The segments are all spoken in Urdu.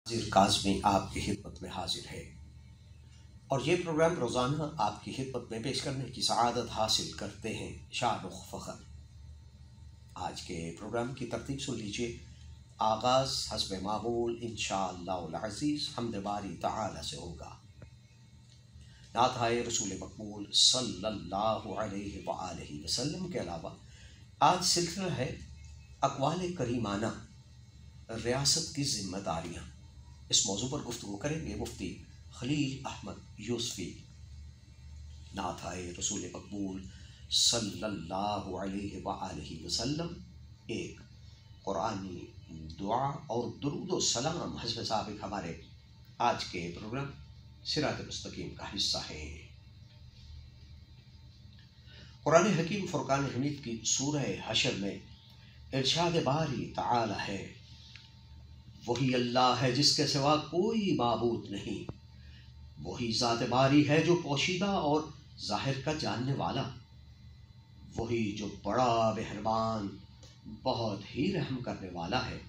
ناظر کاظمی آپ کی خدمت میں حاضر ہے اور یہ پروگرام روزانہ آپ کی خدمت میں پیش کرنے کی سعادت حاصل کرتے ہیں شان و فخر۔ آج کے پروگرام کی ترتیب سن لیجیے۔ آغاز حسب معمول انشاءاللہ العزیز حمد باری تعالی سے ہوگا۔ نعت رسول مقبول صلی اللہ علیہ وآلہ وسلم کے علاوہ آج سلسلہ ہے اقوال کریمانہ، ریاست کی ذمہ داریاں۔ اس موضوع پر گفتگو کریں گے مفتی خلیل احمد یوسفی۔ نعت رسول مقبول صلی اللہ علیہ وآلہ وسلم ایک قرآنی دعا اور درود و سلام حسب سابق ہمارے آج کے پروگرام صراط مستقیم کا حصہ ہے۔ قرآن حکیم فرقان حمید کی سورہ حشر میں ارشاد باری تعالی ہے، وہی اللہ ہے جس کے سوا کوئی معبود نہیں، وہی ذات باری ہے جو پوشیدہ اور ظاہر کا جاننے والا، وہی جو بڑا مہربان بہت ہی رحم کرنے والا ہے،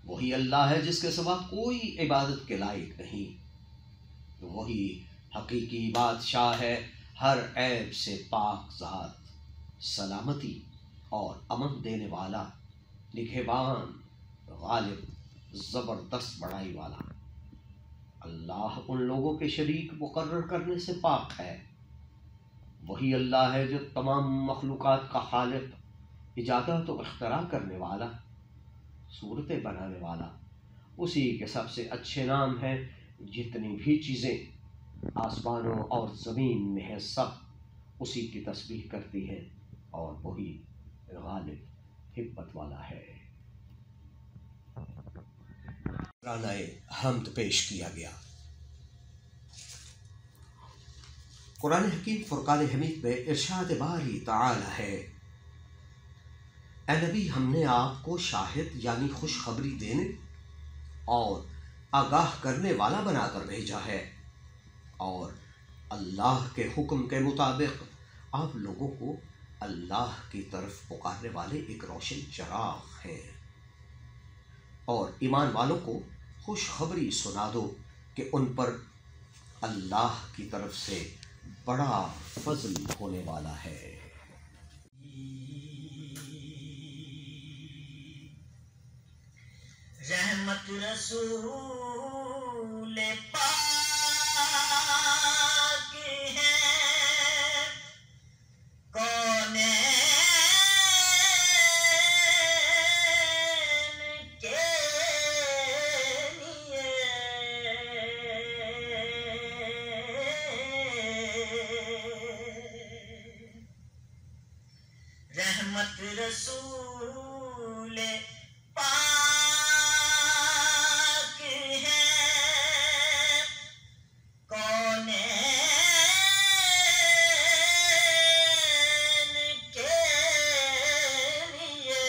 وہی اللہ ہے جس کے سوا کوئی عبادت کے لائق نہیں، وہی حقیقی بادشاہ ہے، ہر عیب سے پاک ذات، سلامتی اور امن دینے والا، نگہبان، غالب، زبردست بڑائی والا۔ اللہ ان لوگوں کے شریک مقرر کرنے سے پاک ہے۔ وہی اللہ ہے جو تمام مخلوقات کا خالق، ایجادات و اختراع کرنے والا، صورتیں بنانے والا۔ اسی کے سب سے اچھے نام ہیں، جتنی بھی چیزیں آسمانوں اور زمین میں ہیں سب اسی کی تسبیح کرتی ہیں، اور وہی غالب حکمت والا ہے۔ ترانہ حمد پیش کیا گیا۔ قرآن حکیم فرقان حمید میں ارشاد باری تعالی ہے، اے نبی ہم نے آپ کو شاہد یعنی خوشخبری دینے اور آگاہ کرنے والا بنا کر بھیجا ہے، اور اللہ کے حکم کے مطابق آپ لوگوں کو اللہ کی طرف پکارنے والے ایک روشن چراغ ہیں، اور ایمان والوں کو خوشخبری سنا دو کہ ان پر اللہ کی طرف سے بڑا فضل ہونے والا ہے۔ رحمت رسول پاک ہے، کونین کے لیے رحمت رسول پاک ہے، کونین کے لیے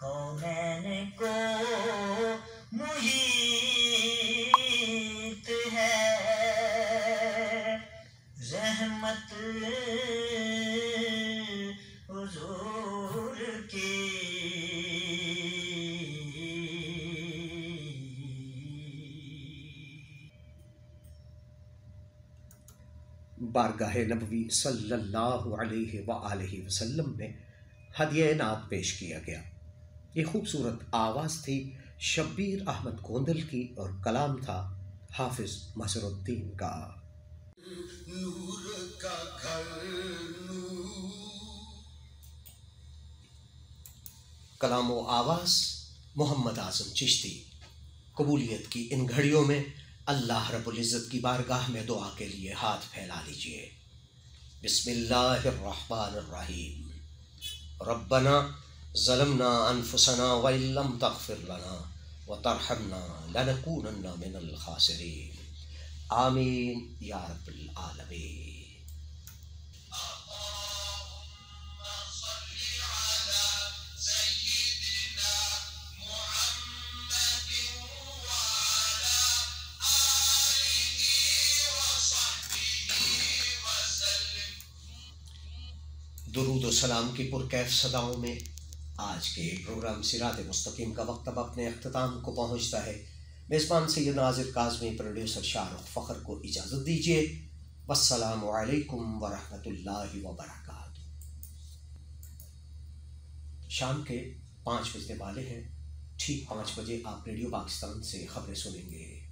کونین کو محیط ہے، رحمت حضور کی۔ بارگاہ نبوی صلی اللہ علیہ وآلہ وسلم میں ہدیہ نعت پیش کیا گیا۔ یہ خوبصورت آواز تھی شبیر احمد گوندل کی اور کلام تھا حافظ مظہر الدین کا۔ نور کا گھر نور، کلام و آواز محمد اعظم چشتی۔ قبولیت کی ان گھڑیوں میں اللہ رب العزت کی بارگاہ میں دعا کے لیے ہاتھ پھیلا لیجئے۔ بسم اللہ الرحمن الرحیم۔ ربنا ظلمنا انفسنا وان لم تغفر لنا وترحمنا لنکونن من الخاسرین۔ آمین یا رب العالمین۔ درود و سلام کی پرکیف صداؤں میں آج کے پروگرام صراط مستقیم کا وقت اب اپنے اختتام کو پہنچتا ہے۔ میزبان سید ناظر کاظمی، پروڈیوسر شاہ رخ فخر کو اجازت دیجیے۔ والسلام علیکم ورحمۃ اللہ وبرکاتہ۔ شام کے 5 بجنے والے ہیں، ٹھیک 5 بجے آپ ریڈیو پاکستان سے خبریں سنیں گے۔